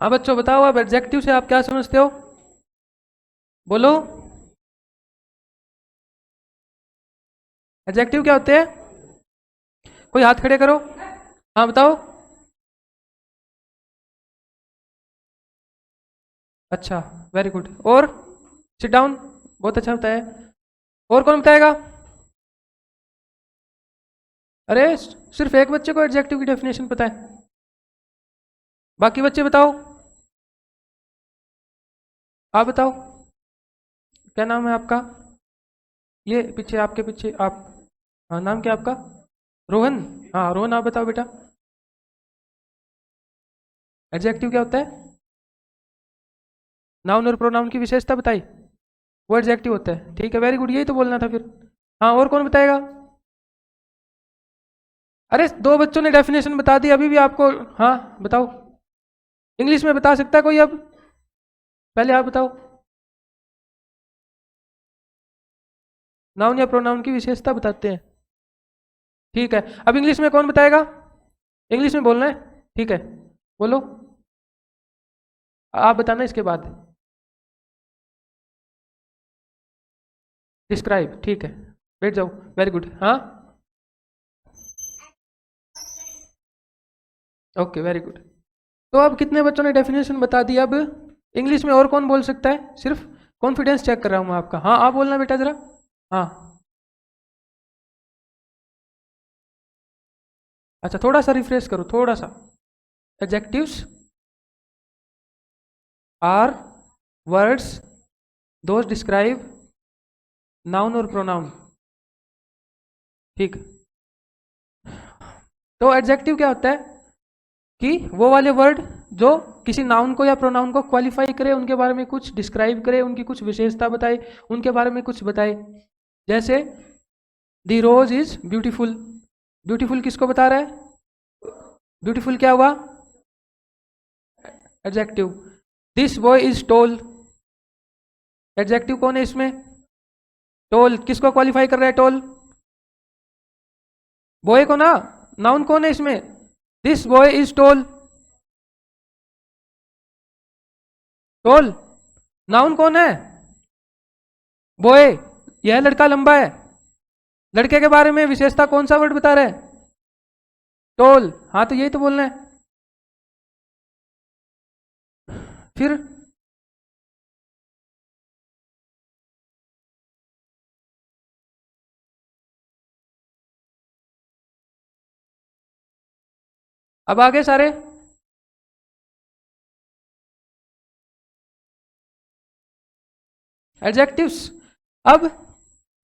हाँ बच्चों बताओ, अब एडजेक्टिव से आप क्या समझते हो? बोलो, एडजेक्टिव क्या होते हैं? कोई हाथ खड़े करो। हाँ बताओ। अच्छा, वेरी गुड। और सिट डाउन। बहुत अच्छा बताया। और कौन बताएगा? अरे सिर्फ एक बच्चे को एडजेक्टिव की डेफिनेशन पता है, बाकी बच्चे बताओ। आप बताओ, क्या नाम है आपका? ये पीछे, आपके पीछे आप। हाँ, नाम क्या आपका? रोहन। हाँ रोहन, आप बताओ बेटा, एडजेक्टिव क्या होता है? नाउन और प्रोनाउन की विशेषता बताई, वो एडजेक्टिव होता है। ठीक है, वेरी गुड, यही तो बोलना था फिर। हाँ, और कौन बताएगा? अरे दो बच्चों ने डेफिनेशन बता दी, अभी भी आपको। हाँ बताओ, इंग्लिश में बता सकता है कोई? अब पहले आप बताओ, नाउन या प्रोनाउन की विशेषता बताते हैं। ठीक है, अब इंग्लिश में कौन बताएगा? इंग्लिश में बोलना है, ठीक है, बोलो। आप बताना इसके बाद। डिस्क्राइब, ठीक है, बैठ जाओ, वेरी गुड। हाँ, ओके, वेरी गुड। तो अब कितने बच्चों ने डेफिनेशन बता दी? अब इंग्लिश में और कौन बोल सकता है? सिर्फ कॉन्फिडेंस चेक कर रहा हूँ मैं आपका। हाँ, आप बोलना बेटा जरा। हाँ, अच्छा, थोड़ा सा रिफ्रेश करो, थोड़ा सा। Adjectives are words those describe noun और प्रोनाउन। ठीक। तो एडजेक्टिव क्या होता है? कि वो वाले वर्ड जो किसी नाउन को या प्रोनाउन को क्वालिफाई करे, उनके बारे में कुछ डिस्क्राइब करे, उनकी कुछ विशेषता बताए, उनके बारे में कुछ बताए। जैसे the rose is beautiful. Beautiful किसको बता रहा है? ब्यूटीफुल क्या हुआ? Adjective. This boy is tall. Adjective कौन है इसमें? टोल। किसको क्वालिफाई कर रहा है टोल? बॉय को ना। नाउन कौन है इसमें? This boy is toll. Toll noun कौन है? बॉय। यह लड़का लंबा है। लड़के के बारे में विशेषता कौन सा वर्ड बता रहा है? टोल। हाँ, तो यही तो बोलना है फिर। अब आगे सारे। एडजेक्टिव्स। अब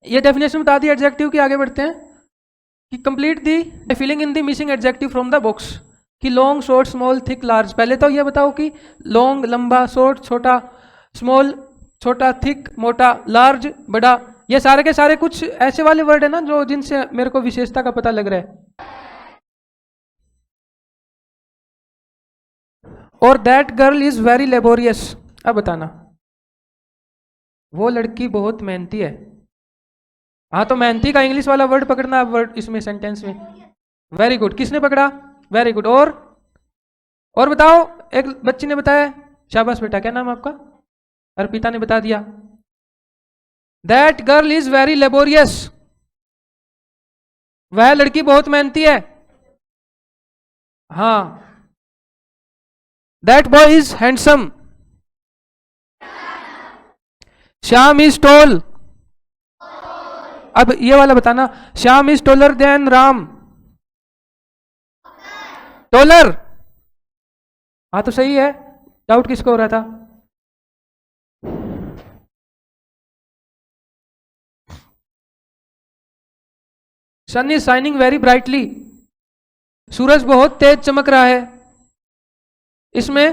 ये डेफिनेशन बता दी एडजेक्टिव की, आगे बढ़ते हैं। कि complete the filling in the missing adjective from the box. कि long, short, small, thick, large. पहले तो ये बताओ कि लॉन्ग लंबा, शॉर्ट छोटा, स्मॉल छोटा, थिक मोटा, लार्ज बड़ा, ये सारे के सारे कुछ ऐसे वाले वर्ड है ना जो जिनसे मेरे को विशेषता का पता लग रहा है। और that girl is very laborious. अब बताना, वो लड़की बहुत मेहनती है। हाँ, तो मेहनती का इंग्लिश वाला वर्ड पकड़ना अब वर्ड इसमें सेंटेंस में। वेरी गुड, किसने पकड़ा? Very good. और बताओ, एक बच्ची ने बताया। शाबाश बेटा, क्या नाम आपका? अर्पिता ने बता दिया। That girl is very laborious. वह लड़की बहुत मेहनती है। हाँ। That boy is handsome. Shyam is tall. अब ये वाला बताना, Shyam is taller than Ram. Taller. हाँ, तो सही है। डाउट किसको हो रहा था? सन इज शाइनिंग वेरी ब्राइटली। सूरज बहुत तेज चमक रहा है। इसमें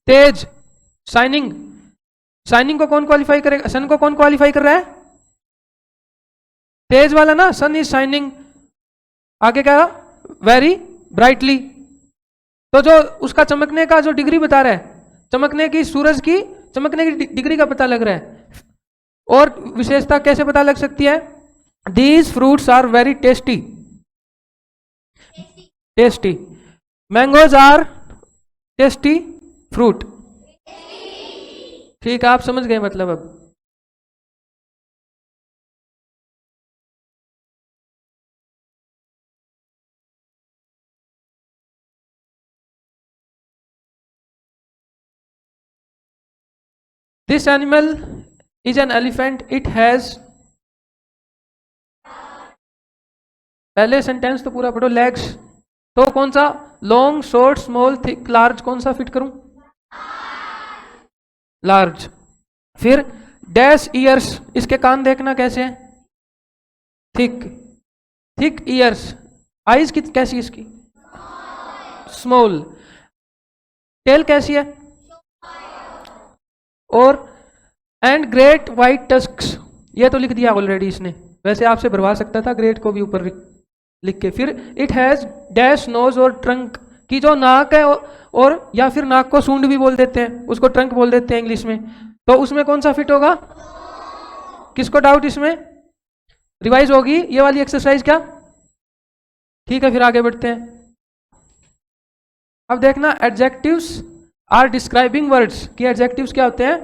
तेज, शाइनिंग। शाइनिंग को कौन क्वालिफाई करेगा? सन को कौन क्वालिफाई कर रहा है? तेज वाला ना, सन इज शाइनिंग। आगे क्या? Very brightly. तो जो उसका चमकने का जो डिग्री बता रहा है, चमकने की, सूरज की चमकने की डिग्री का पता लग रहा है। और विशेषता कैसे पता लग सकती है? These fruits are very tasty. Tasty. Mangoes are tasty fruit. ठीक है, आप समझ गए मतलब अब। This animal is an elephant, it has, पहले सेंटेंस तो पूरा पढ़ो, लेग्स, तो कौन सा, long, short, small, thick, large, कौन सा फिट करूं, लार्ज। फिर डैश ईयर्स, इसके कान देखना कैसे हैं, थिक, थिक ईयर्स, आईज की कैसी इसकी, स्मॉल, टेल कैसी है, और एंड ग्रेट वाइट टस्क्स, ये तो लिख दिया ऑलरेडी इसने, वैसे आपसे भरवा सकता था ग्रेट को भी ऊपर लिख के। फिर इट हैज डैश नोज और ट्रंक, की जो नाक है और या फिर नाक को सूंड भी बोल देते हैं, उसको ट्रंक बोल देते हैं इंग्लिश में, तो उसमें कौन सा फिट होगा, किसको डाउट इसमें, रिवाइज होगी ये वाली एक्सरसाइज क्या, ठीक है। फिर आगे बढ़ते हैं। अब देखना, एडजेक्टिव्स आर डिस्क्राइबिंग वर्ड्स, कि एडजेक्टिव्स क्या होते हैं,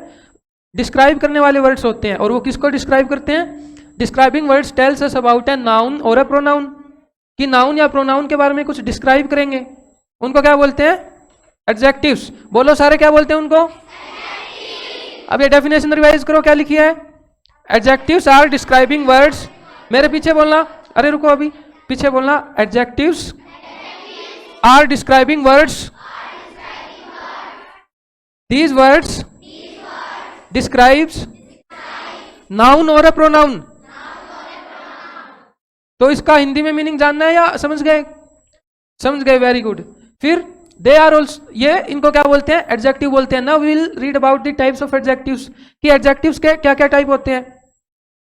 डिस्क्राइब करने वाले वर्ड्स होते हैं, और वो किसको डिस्क्राइब करते हैं, describing words tells us about A noun और ए प्रोनाउन, कि नाउन या प्रोनाउन के बारे में कुछ डिस्क्राइब करेंगे, उनको क्या बोलते हैं, एडजेक्टिव्स। बोलो सारे क्या बोलते हैं उनको, अब ये डेफिनेशन रिवाइज करो, क्या लिखी है, एडजेक्टिव्स आर डिस्क्राइबिंग वर्ड्स, मेरे पीछे बोलना, अरे रुको अभी पीछे बोलना, adjectives are describing words, these words describes noun और अ प्रोनाउन। तो इसका हिंदी में मीनिंग जानना है या समझ गए, समझ गए, वेरी गुड। फिर दे आर ऑल्सो, ये इनको क्या बोलते हैं, एडजेक्टिव बोलते हैं। Now we will read about the types of adjectives, कि एडजेक्टिव्स के क्या क्या टाइप होते हैं,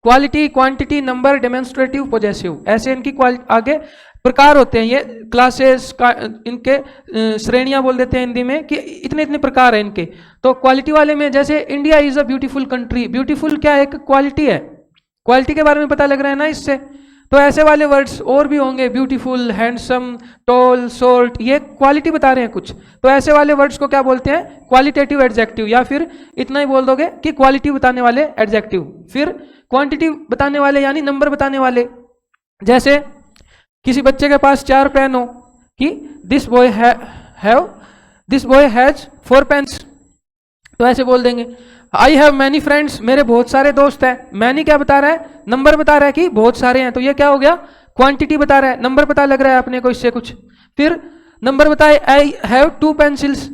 quality, quantity, number, demonstrative, possessive, ऐसे इनकी आगे प्रकार होते हैं, ये क्लासेस का, इनके श्रेणियां बोल देते हैं हिंदी में, कि इतने इतने प्रकार हैं इनके। तो क्वालिटी वाले में जैसे India is a beautiful country, beautiful क्या है, एक क्वालिटी है, क्वालिटी के बारे में पता लग रहा है ना इससे। तो ऐसे वाले वर्ड्स और भी होंगे, ब्यूटीफुल, हैंडसम, टॉल, शॉर्ट, ये क्वालिटी बता रहे हैं कुछ, तो ऐसे वाले वर्ड्स को क्या बोलते हैं, क्वालिटेटिव एडजेक्टिव, या फिर इतना ही बोल दोगे कि क्वालिटी बताने वाले एडजेक्टिव। फिर क्वांटिटी बताने वाले यानी नंबर बताने वाले, जैसे किसी बच्चे के पास 4 पेन हो, कि दिस बॉय हैज 4 पेन्स, तो ऐसे बोल देंगे। आई हैव मैनी फ्रेंड्स, मेरे बहुत सारे दोस्त हैं, मैनी क्या बता रहा है, नंबर बता रहा है कि बहुत सारे हैं, तो ये क्या हो गया, क्वांटिटी बता रहा है, नंबर पता लग रहा है अपने को इससे कुछ। फिर नंबर बताए, आई हैव 2 पेंसिल्स,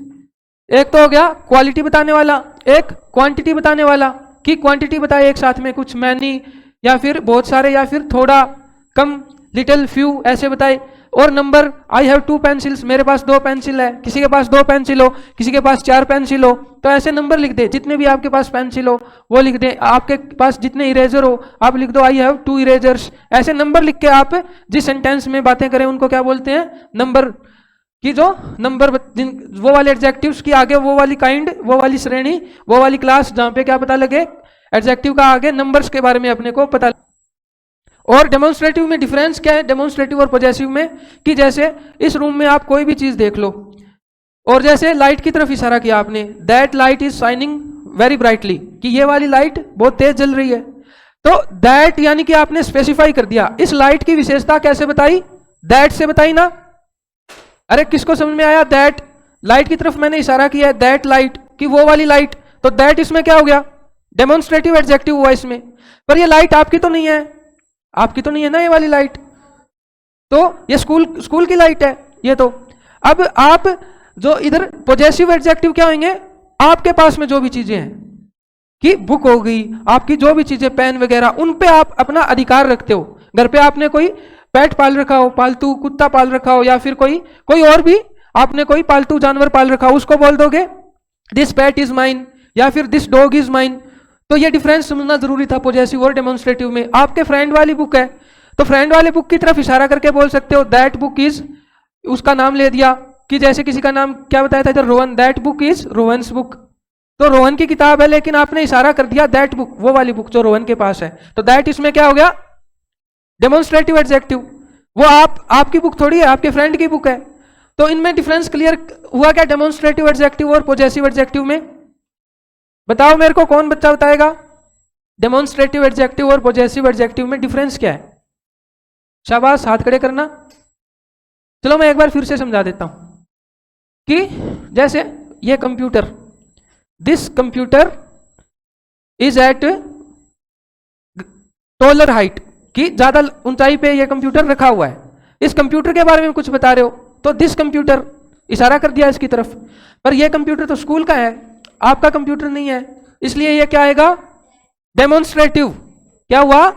एक तो हो गया क्वालिटी बताने वाला, एक क्वांटिटी बताने वाला, कि क्वांटिटी बताए एक साथ में कुछ, मैनी या फिर बहुत सारे या फिर थोड़ा कम, लिटिल, फ्यू, ऐसे बताए। और नंबर, आई हैव 2 पेंसिल्स, मेरे पास 2 पेंसिल है, किसी के पास 2 पेंसिल हो, किसी के पास 4 पेंसिल हो, तो ऐसे नंबर लिख दे, जितने भी आपके पास पेंसिल हो वो लिख दे, आपके पास जितने इरेजर हो आप लिख दो, आई हैव 2 इरेजर्स, ऐसे नंबर लिख के आप जिस सेंटेंस में बातें करें उनको क्या बोलते हैं, नंबर। कि जो नंबर, वो वाले एडजेक्टिव्स की आगे वो वाली काइंड, वो वाली श्रेणी, वो वाली क्लास जहां पे क्या पता लगे, एडजेक्टिव का आगे नंबर्स के बारे में अपने को पता। और डेमोन्स्ट्रेटिव में डिफरेंस क्या है, डेमोन्स्ट्रेटिव और पॉजेसिव में, कि जैसे इस रूम में आप कोई भी चीज देख लो, और जैसे लाइट की तरफ इशारा किया आपने, that light is shining very brightly, कि ये वाली लाइट बहुत तेज जल रही है, तो दैट यानी कि आपने स्पेसिफाई कर दिया, इस लाइट की विशेषता कैसे बताई, दैट से बताई ना। अरे किसको समझ में आया, दैट, लाइट की तरफ मैंने इशारा किया है, दैट लाइट, कि वो वाली लाइट, तो दैट इसमें क्या हो गया, डेमोन्स्ट्रेटिव एडजेक्टिव हुआ इसमें। पर ये लाइट आपकी तो नहीं है, आपकी तो नहीं है ना ये वाली लाइट, तो ये स्कूल की लाइट है ये तो। अब आप जो इधर पॉजेसिव एडजेक्टिव क्या होंगे, आपके पास में जो भी चीजें हैं, कि बुक हो गई, आपकी जो भी चीजें, पेन वगैरह, उन पे आप अपना अधिकार रखते हो। घर पे आपने कोई पेट पाल रखा हो, पालतू कुत्ता पाल रखा हो, या फिर कोई और भी आपने कोई पालतू जानवर पाल रखा हो, उसको बोल दोगे दिस पेट इज माइन, या फिर दिस डॉग इज माइन। तो ये डिफरेंस समझना जरूरी था पॉजेसिव और डेमोन्स्ट्रेटिव में। आपके फ्रेंड वाली बुक है, तो फ्रेंड वाले बुक की तरफ इशारा करके बोल सकते हो दैट बुक इज, उसका नाम ले दिया, कि जैसे किसी का नाम क्या बताया था इधर, Rohan, that book is Rohan's book, तो रोहन की किताब है, लेकिन आपने इशारा कर दिया दैट बुक, वो वाली बुक जो रोहन के पास है, तो दैट इसमें क्या हो गया, डेमोन्स्ट्रेटिव एडजेक्टिव। वो आपकी बुक थोड़ी है, आपके फ्रेंड की बुक है, तो इनमें डिफरेंस क्लियर हुआ क्या डेमोन्स्ट्रेटिव एडजेक्टिव और पॉजेसिव एडजेक्टिव में? बताओ मेरे को, कौन बच्चा बताएगा डेमोन्स्ट्रेटिव एडजेक्टिव और पॉजेसिव एडजेक्टिव में डिफरेंस क्या है? शाबाश, हाथ खड़े करना। चलो मैं एक बार फिर से समझा देता हूं कि जैसे ये computer, this computer is at taller height, कि ज्यादा ऊंचाई पे ये कंप्यूटर रखा हुआ है। इस कंप्यूटर के बारे में कुछ बता रहे हो तो दिस कंप्यूटर इशारा कर दिया इसकी तरफ, पर ये कंप्यूटर तो स्कूल का है, आपका कंप्यूटर नहीं है, इसलिए ये क्या आएगा? डेमोन्स्ट्रेटिव। क्या हुआ?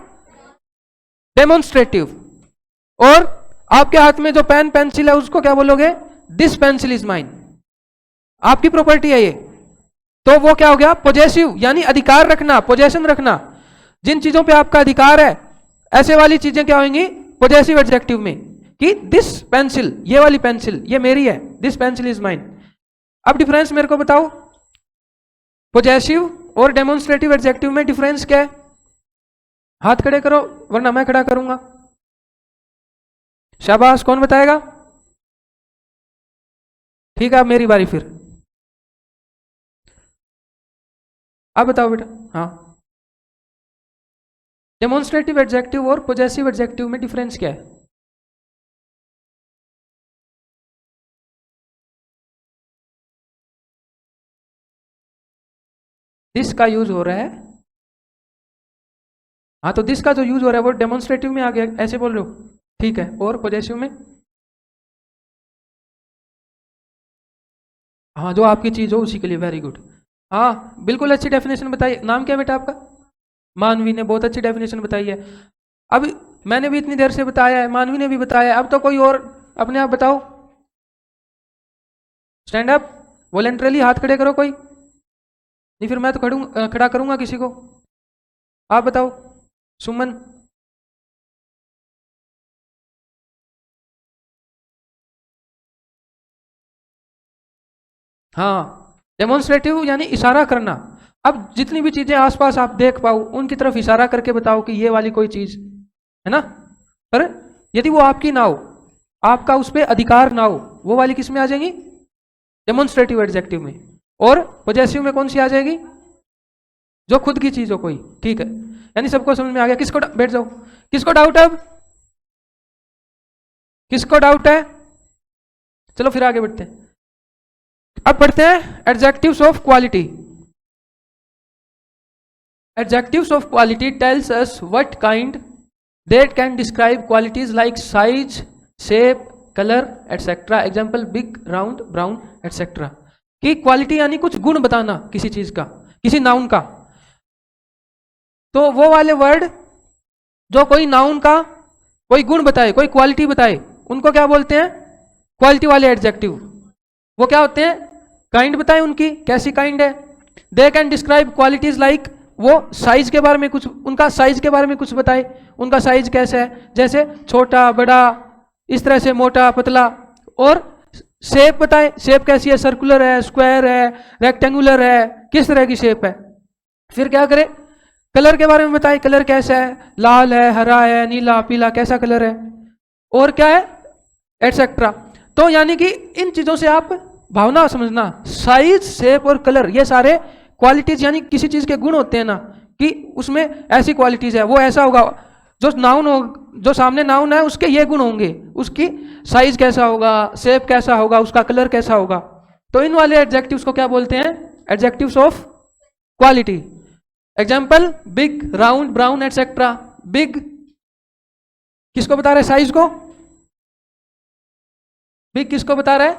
डेमोन्स्ट्रेटिव। और आपके हाथ में जो पेन पेंसिल है उसको क्या बोलोगे? दिस पेंसिल इज माइन, आपकी प्रॉपर्टी है ये, तो वो क्या हो गया? पॉजेसिव, यानी अधिकार रखना, पोजेशन रखना। जिन चीजों पे आपका अधिकार है ऐसे वाली चीजें क्या होंगी पॉजेसिव एडजेक्टिव में, कि दिस पेंसिल, ये वाली पेंसिल ये मेरी है, दिस पेंसिल इज माइन। अब डिफरेंस मेरे को बताओ, पॉजेसिव और डेमोन्स्ट्रेटिव एडजेक्टिव में डिफरेंस क्या है? हाथ खड़े करो वरना मैं खड़ा करूंगा। शाबाश, कौन बताएगा? ठीक है, अब मेरी बारी फिर। अब बताओ बेटा। हाँ, डेमोन्स्ट्रेटिव एडजेक्टिव और पॉजेसिव एडजेक्टिव में डिफरेंस क्या है? दिस का यूज हो रहा है, हाँ तो दिस का जो यूज हो रहा है वो डेमोन्स्ट्रेटिव में आ गया, ऐसे बोल रहे हो? ठीक है, और पॉजेसिव में? हाँ, जो आपकी चीज हो उसी के लिए। वेरी गुड, हाँ बिल्कुल अच्छी डेफिनेशन बताई। नाम क्या बेटा आपका? मानवी ने बहुत अच्छी डेफिनेशन बताई है। अब मैंने भी इतनी देर से बताया है, मानवी ने भी बताया है, अब तो कोई और अपने आप बताओ। स्टैंड अप, वॉलेंटरली हाथ खड़े करो कोई, नहीं फिर मैं तो खड़ा करूंगा किसी को। आप बताओ, सुमन। हाँ, डेमोन्स्ट्रेटिव यानी इशारा करना। अब जितनी भी चीजें आसपास आप देख पाओ उनकी तरफ इशारा करके बताओ कि ये वाली कोई चीज है ना, पर यदि वो आपकी ना हो, आपका उस पर अधिकार ना हो, वो वाली किस में आ जाएगी? डेमोन्स्ट्रेटिव एडजेक्टिव में। और पॉजेसिव में कौन सी आ जाएगी? जो खुद की चीज हो कोई। ठीक है, यानी सबको समझ में आ गया? किसको बैठ जाओ, किसको डाउट है? अब किसको डाउट है? चलो फिर आगे बढ़ते हैं। अब पढ़ते हैं adjectives of quality. Adjectives of quality tells us what kind that can describe qualities like size, shape, color, etc. Example big, round, brown, etc. कि क्वालिटी यानी कुछ गुण बताना किसी चीज का, किसी नाउन का। तो वो वाले वर्ड जो कोई नाउन का कोई गुण बताए, कोई क्वालिटी बताए, उनको क्या बोलते हैं? क्वालिटी वाले एडजेक्टिव। वो क्या होते हैं? काइंड बताए उनकी, कैसी काइंड है। They can describe qualities like, वो साइज के बारे में कुछ, उनका साइज के बारे में कुछ बताए, उनका साइज कैसा है, जैसे छोटा, बड़ा, इस तरह से, मोटा, पतला। और शेप बताए, शेप कैसी है, सर्कुलर है, स्क्वायर है, रेक्टेंगुलर है, किस तरह की शेप है। फिर क्या करे? कलर के बारे में बताए, कलर कैसा है, लाल है, हरा है, नीला, पीला, कैसा कलर है। और क्या है, एटसेट्रा। तो यानी कि इन चीजों से आप भावना समझना, साइज, शेप और कलर, ये सारे क्वालिटीज यानी किसी चीज के गुण होते हैं ना, कि उसमें ऐसी क्वालिटीज है, वो ऐसा होगा। जो नाउन हो, जो सामने नाउन है उसके ये गुण होंगे, उसकी साइज कैसा होगा, शेप कैसा होगा, उसका कलर कैसा होगा। तो इन वाले एडजेक्टिव्स को क्या बोलते हैं? Adjectives of quality. Example big, round, brown, etcetera. Big किसको बता रहा है? साइज को। बिग किसको बता रहा है?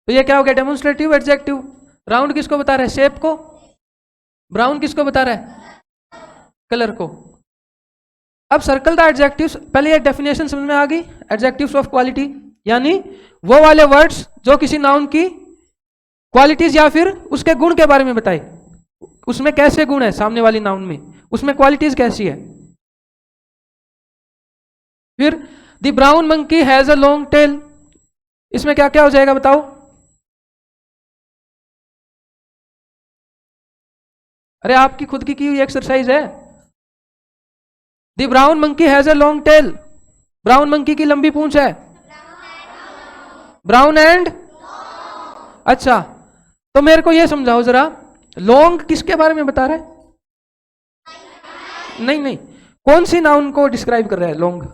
तो ये क्या हो गया? Demonstrative adjective. राउंड किसको बता रहा है? शेप को। ब्राउन किसको बता रहा है? कलर को। अब सर्कल द एडजेक्टिव्स। पहले ये डेफिनेशन समझ में आ गई, एडजेक्टिव्स ऑफ क्वालिटी यानी वो वाले वर्ड्स जो किसी नाउन की क्वालिटीज या फिर उसके गुण के बारे में बताए, उसमें कैसे गुण है सामने वाली नाउन में, उसमें क्वालिटीज कैसी है। फिर the brown monkey has a long tail, इसमें क्या क्या हो जाएगा बताओ? अरे आपकी खुद की हुई एक्सरसाइज है। The brown monkey has a long tail, brown monkey की लंबी पूंछ है। ब्राउन एंड, अच्छा तो मेरे को ये समझाओ जरा, लॉन्ग किसके बारे में बता रहा है? नहीं नहीं, कौन सी नाउन को डिस्क्राइब कर रहा है लॉन्ग?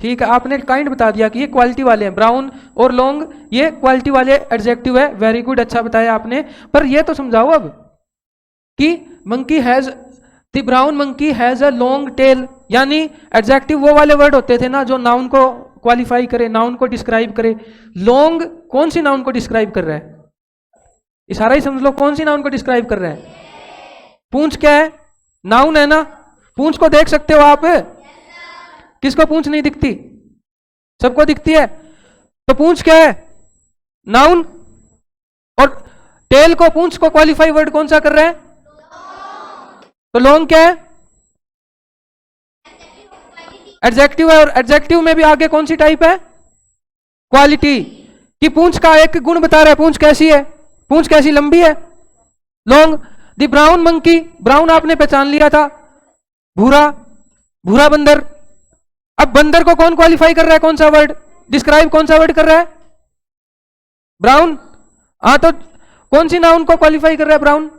ठीक है, आपने काइंड बता दिया कि ये क्वालिटी वाले हैं, ब्राउन और लॉन्ग ये क्वालिटी वाले एडजेक्टिव है। वेरी गुड, अच्छा बताया आपने। पर ये तो समझाओ अब कि monkey has, the brown monkey has a long tail, यानी एडजेक्टिव वो वाले वर्ड होते थे ना जो नाउन को क्वालिफाई करे, नाउन को डिस्क्राइब करे। लॉन्ग कौन सी नाउन को डिस्क्राइब कर रहा है? इशारा ही समझ लो, कौन सी नाउन को डिस्क्राइब कर रहा है? पूंछ क्या है? नाउन है ना, पूंछ को देख सकते हो आप? किसको पूंछ नहीं दिखती? सबको दिखती है। तो पूंछ क्या है? नाउन। और टेल को, पूंछ को क्वालिफाई वर्ड कौन सा कर रहा है? तो लॉन्ग क्या है? एडजेक्टिव है, और एडजेक्टिव में भी आगे कौन सी टाइप है? क्वालिटी। कि पूंछ का एक गुण बता रहा है, पूंछ कैसी है, पूंछ कैसी लंबी है, long. The brown monkey, brown आपने पहचान लिया था, भूरा, भूरा बंदर। अब बंदर को कौन क्वालिफाई कर रहा है? कौन सा वर्ड डिस्क्राइब, कौन सा वर्ड कर रहा है? ब्राउन। हाँ, तो कौन सी नाउन को क्वालिफाई कर रहा है ब्राउन?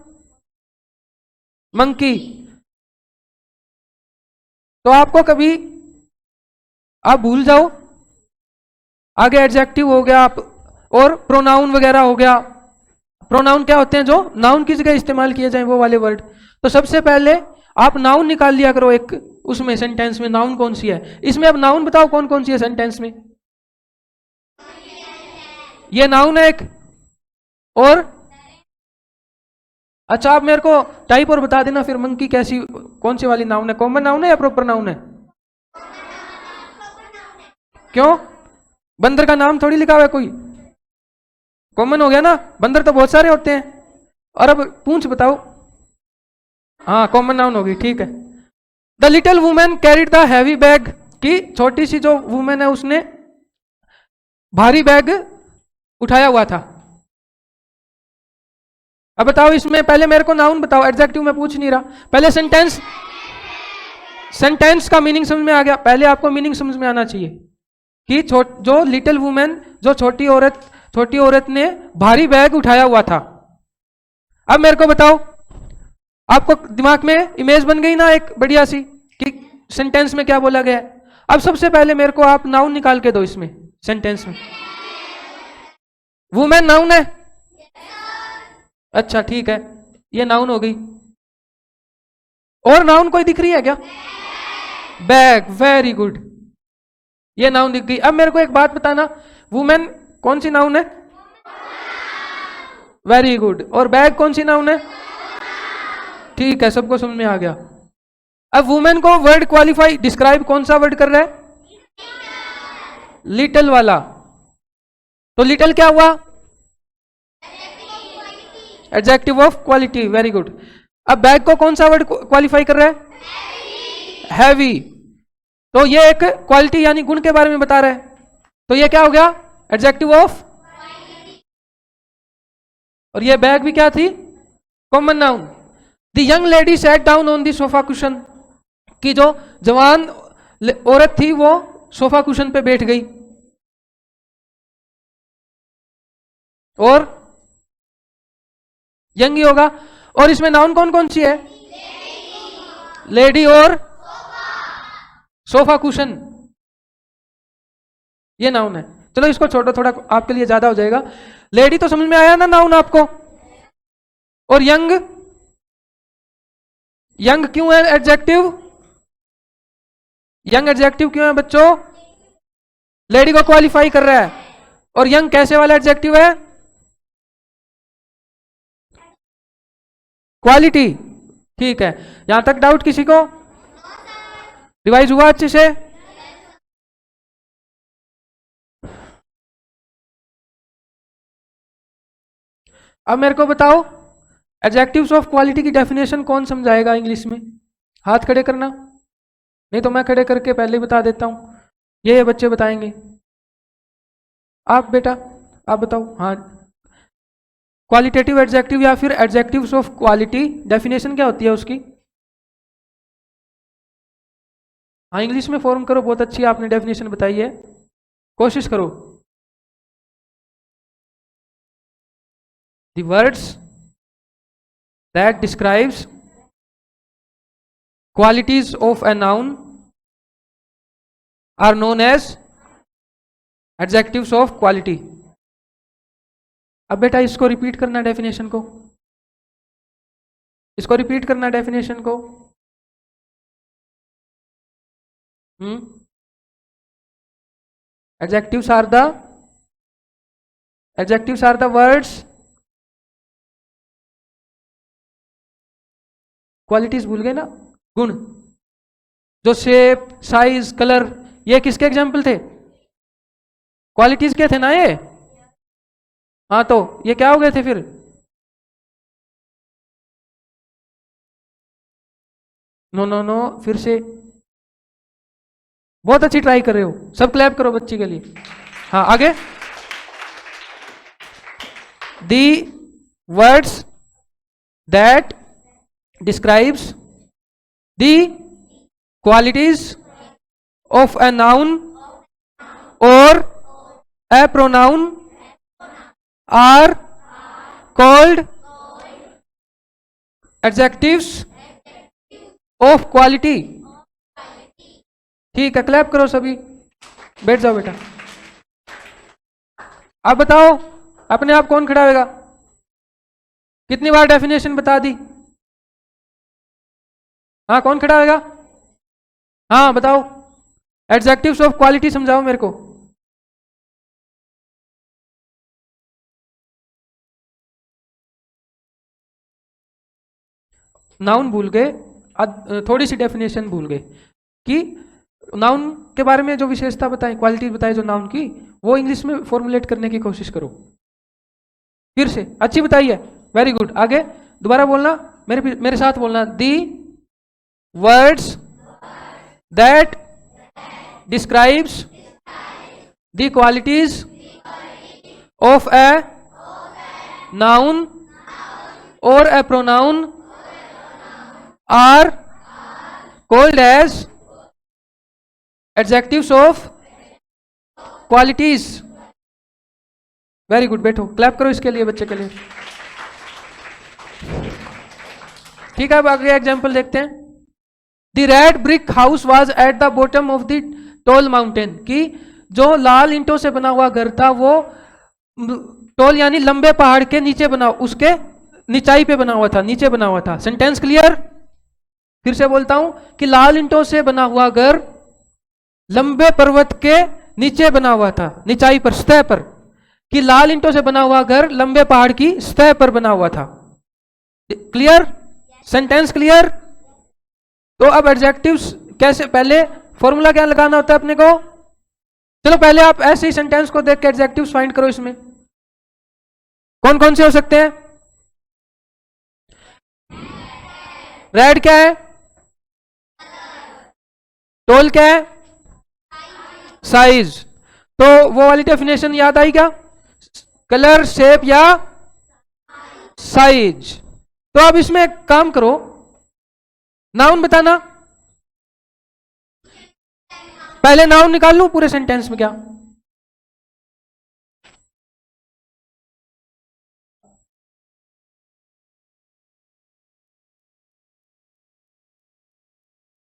मंकी। तो आपको कभी आप भूल जाओ, आगे एडजेक्टिव हो गया आप, और प्रोनाउन वगैरह हो गया। प्रोनाउन क्या होते हैं? जो नाउन की जगह इस्तेमाल किए जाए वो वाले वर्ड। तो सबसे पहले आप नाउन निकाल लिया करो एक, उसमें सेंटेंस में नाउन कौन सी है। इसमें अब नाउन बताओ कौन कौन सी है सेंटेंस में? ये नाउन है एक, और अच्छा आप मेरे को टाइप और बता देना फिर, मंकी कैसी, कौन सी वाली नाउन है? कॉमन नाउन है या प्रॉपर नाउन है? क्यों? बंदर का नाम थोड़ी लिखा हुआ है कोई, कॉमन हो गया ना, बंदर तो बहुत सारे होते हैं। और अब पूंछ बताओ, हाँ कॉमन नाउन होगी, ठीक है। The little women carried the heavy bag, की छोटी सी जो वुमेन है उसने भारी बैग उठाया हुआ था। अब बताओ इसमें, पहले मेरे को नाउन बताओ, एडजेक्टिव में पूछ नहीं रहा, पहले सेंटेंस, सेंटेंस का मीनिंग समझ में आ गया? पहले आपको मीनिंग समझ में आना चाहिए कि जो लिटिल वुमेन, जो छोटी औरत ने भारी बैग उठाया हुआ था। अब मेरे को बताओ, आपको दिमाग में इमेज बन गई ना एक बढ़िया सी कि सेंटेंस में क्या बोला गया है। अब सबसे पहले मेरे को आप नाउन निकाल के दो इसमें, सेंटेंस में। वुमेन नाउन है? अच्छा ठीक है, ये नाउन हो गई। और नाउन कोई दिख रही है क्या? बैग, वेरी गुड, ये नाउन दिख गई। अब मेरे को एक बात बताना, वुमेन कौन सी नाउन है? Very good. और बैग कौन सी नाउन है? ठीक है, सबको समझ में आ गया। अब वुमेन को वर्ड क्वालिफाई, डिस्क्राइब कौन सा वर्ड कर रहा है? लिटिल वाला। तो लिटिल क्या हुआ? Adjective of quality, very good. अब बैग को कौन सा वर्ड क्वालिफाई कर रहा है? हैवी। तो ये एक क्वालिटी यानी गुण के बारे में बता रहा है, तो ये क्या हो गया? Adjective of. और ये बैग भी क्या थी? Common noun. The young lady sat down on the sofa cushion, की जो जवान औरत थी वो सोफा कुशन पे बैठ गई। और यंग ही होगा। और इसमें नाउन कौन कौन सी है? लेडी और सोफा कुशन, ये नाउन है। चलो इसको छोड़ो, थोड़ा आपके लिए ज्यादा हो जाएगा। लेडी तो समझ में आया ना नाउन आपको? और यंग, यंग क्यों है एडजेक्टिव? यंग एडजेक्टिव क्यों है बच्चों? लेडी को क्वालिफाई कर रहा है। और यंग कैसे वाला एडजेक्टिव है? क्वालिटी। ठीक है, यहां तक डाउट किसी को? रिवाइज हुआ अच्छे से? अब मेरे को बताओ, एडजेक्टिव्स ऑफ क्वालिटी की डेफिनेशन कौन समझाएगा इंग्लिश में? हाथ खड़े करना, नहीं तो मैं खड़े करके पहले ही बता देता हूं। ये बच्चे बताएंगे। आप बेटा, आप बताओ। हाँ, क्वालिटेटिव एडजेक्टिव या फिर एडजेक्टिव्स ऑफ क्वालिटी, डेफिनेशन क्या होती है उसकी? हाँ इंग्लिश में फॉर्म करो, बहुत अच्छी आपने डेफिनेशन बताई है। कोशिश करो। The words that describes qualities of a noun are known as adjectives of quality. अब बेटा इसको रिपीट करना डेफिनेशन को, इसको रिपीट करना डेफिनेशन को। Adjectives are the words, qualities भूल गए ना, गुण, जो शेप, साइज, कलर, ये किसके एग्जाम्पल थे? क्वालिटीज के थे ना ये। हाँ तो ये क्या हो गए थे फिर? नो नो नो, फिर से। बहुत अच्छी ट्राई कर रहे हो, सब क्लैप करो बच्ची के लिए। हाँ आगे। The words that describes the qualities of a noun और a pronoun are called adjectives of quality. ठीक है, क्लैप करो सभी, बैठ जाओ बेटा। आप बताओ अपने आप कौन खड़ा होगा? कितनी बार डेफिनेशन बता दी? हाँ कौन खड़ा होगा? हाँ बताओ, एडजेक्टिव्स ऑफ क्वालिटी समझाओ मेरे को। नाउन भूल गए, थोड़ी सी डेफिनेशन भूल गए कि नाउन के बारे में जो विशेषता बताएं, क्वालिटी बताए जो नाउन की, वो इंग्लिश में फॉर्मुलेट करने की कोशिश करो। फिर से अच्छी बताइए, वेरी गुड। आगे दोबारा बोलना, मेरे साथ बोलना। The words that describes the qualities of a noun और a pronoun are called as adjectives of qualities. Very good, बैठो, क्लैप करो इसके लिए, बच्चे के लिए। ठीक है, अब आगे एग्जाम्पल देखते हैं। The red brick house was at the bottom of the tall mountain, कि जो लाल ईंटों से बना हुआ घर था वो टॉल यानी लंबे पहाड़ के नीचे बना, उसके निचाई पे बना हुआ था, नीचे बना हुआ था। Sentence clear? फिर से बोलता हूं कि लाल ईंटों से बना हुआ घर लंबे पर्वत के नीचे बना हुआ था, निचाई पर, सतह पर। कि लाल ईंटों से बना हुआ घर लंबे पहाड़ की सतह पर बना हुआ था। क्लियर? Sentence clear? तो अब एडजेक्टिव्स कैसे, पहले फॉर्मूला क्या लगाना होता है अपने को? चलो पहले आप ऐसे ही सेंटेंस को देख के एडजेक्टिव्स फाइंड करो। इसमें कौन कौन से हो सकते हैं? रेड क्या है? टॉल क्या है? साइज। तो वो वाली डेफिनेशन याद आई क्या? कलर, शेप या साइज। तो अब इसमें एक काम करो, नाउन बताना। पहले नाउन निकाल लूं पूरे सेंटेंस में क्या?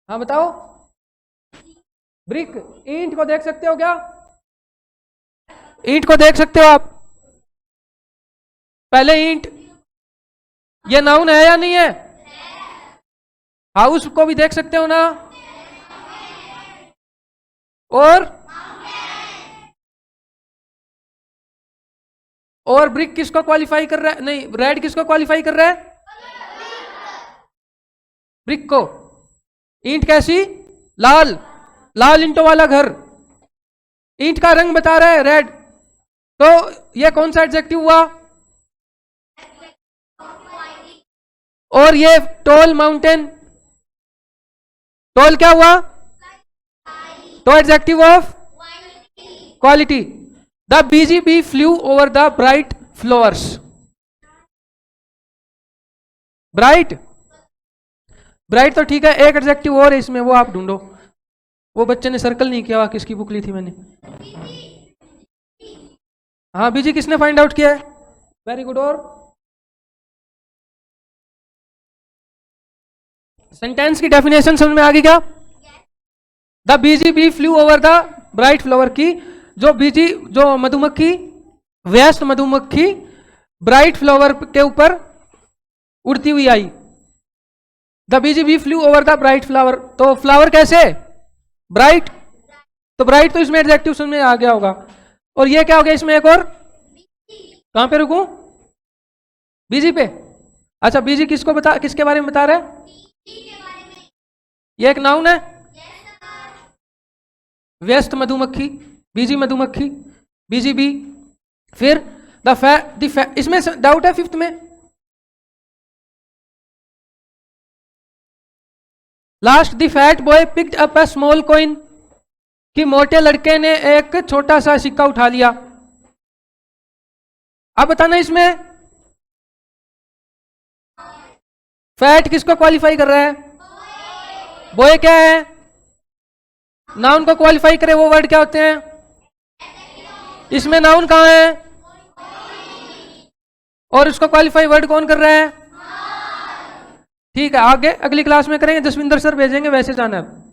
हाँ बताओ। ब्रिक, ईंट को देख सकते हो क्या? ईंट को देख सकते हो आप? पहले ईंट, ये नाउन है या नहीं है? हाउस को भी देख सकते हो ना? और ब्रिक किसको क्वालिफाई कर रहा है? नहीं, रेड किसको क्वालिफाई कर रहा है? ब्रिक को। ईंट कैसी? लाल, लाल ईंटों वाला घर। ईंट का रंग बता रहा है रेड। तो ये कौन सा एडजेक्टिव हुआ? और ये टॉल माउंटेन, टॉल क्या हुआ? तो adjective of quality. The busy bee flew over the bright flowers. Bright, bright तो ठीक है, एक एडजेक्टिव और है इसमें, वो आप ढूंढो। वो बच्चे ने सर्कल नहीं किया हुआ, किसकी बुक ली थी मैंने? हाँ बीजी किसने फाइंड आउट किया है? Very good. और सेंटेंस की डेफिनेशन समझ में आ गई क्या? The busy bee flew over the bright flower की, जो मधुमक्खी, व्यस्त मधुमक्खी ब्राइट फ्लावर के ऊपर उड़ती हुई आई। The busy bee flew over the bright flower, तो फ्लावर कैसे? ब्राइट, तो ब्राइट तो इसमें एडजेक्टिव समझ में आ गया होगा। और ये क्या हो गया इसमें एक और, कहां पे रुकूं? बीजी पे। अच्छा बीजी किसके बारे में बता रहा है? ये एक नाउन है, व्यस्त मधुमक्खी, बीजी मधुमक्खी, बीजी बी। फिर इसमें डाउट है फिफ्थ में? Last the fat boy picked up a small coin, कि मोटे लड़के ने एक छोटा सा सिक्का उठा लिया। अब बताना इसमें फैट किसको क्वालिफाई कर रहा है? बॉय क्या है? नाउन को क्वालिफाई करे वो वर्ड क्या होते हैं? इसमें नाउन कहां है? और इसको क्वालिफाई वर्ड कौन कर रहा है? ठीक है, आगे अगली क्लास में करेंगे, जसविंदर सर भेजेंगे, वैसे जाना है।